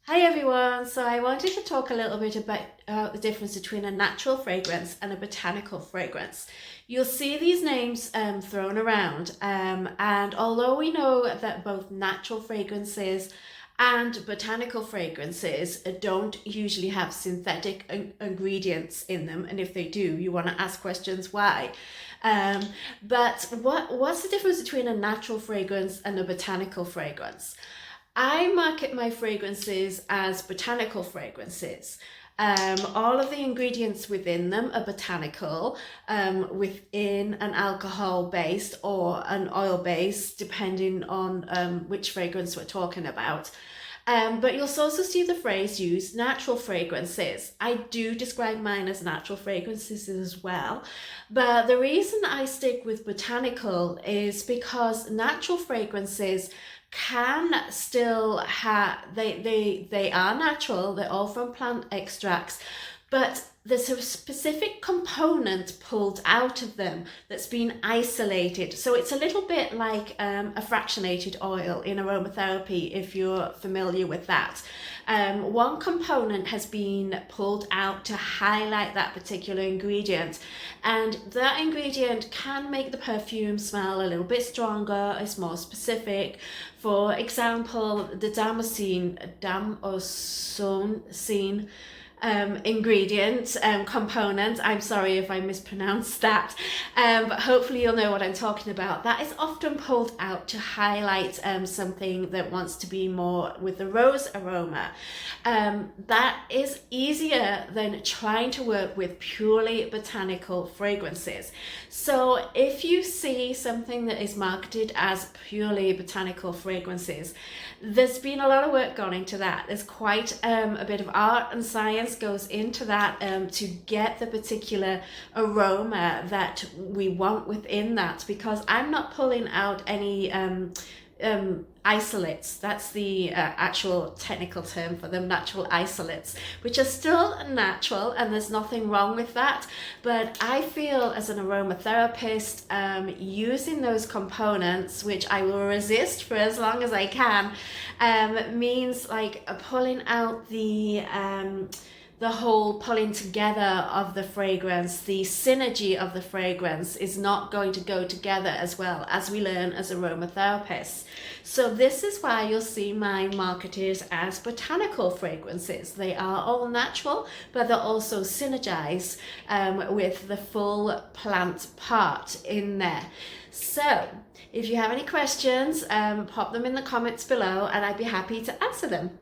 Hi everyone, so I wanted to talk a little bit about the difference between a natural fragrance and a botanical fragrance. You'll see these names thrown around, and although we know that both natural fragrances and botanical fragrances don't usually have synthetic ingredients in them, and if they do, you want to ask questions why. But what's the difference between a natural fragrance and a botanical fragrance? I market my fragrances as botanical fragrances. All of the ingredients within them are botanical, within an alcohol based or an oil based, depending on which fragrance we're talking about. But you'll also see the phrase used, natural fragrances. I do describe mine as natural fragrances as well. But the reason I stick with botanical is because natural fragrances can still have, they are natural, they're all from plant extracts, but there's a specific component pulled out of them that's been isolated. So it's a little bit like a fractionated oil in aromatherapy, if you're familiar with that. One component has been pulled out to highlight that particular ingredient, and that ingredient can make the perfume smell a little bit stronger, it's more specific. For example, the damascene ingredient, component, I'm sorry if I mispronounced that, but hopefully you'll know what I'm talking about. That is often pulled out to highlight something that wants to be more with the rose aroma. That is easier than trying to work with purely botanical fragrances. So if you see something that is marketed as purely botanical fragrances, there's been a lot of work gone into that. There's quite a bit of art and science goes into that to get the particular aroma that we want within that, because I'm not pulling out any isolates. That's the actual technical term for them, natural isolates, which are still natural, and there's nothing wrong with that. But I feel as an aromatherapist, using those components, which I will resist for as long as I can, means like pulling out the whole pulling together of the fragrance, the synergy of the fragrance is not going to go together as well, as we learn as aromatherapists. So this is why you'll see mine marketed as botanical fragrances. They are all natural, but they're also synergized with the full plant part in there. So if you have any questions, pop them in the comments below and I'd be happy to answer them.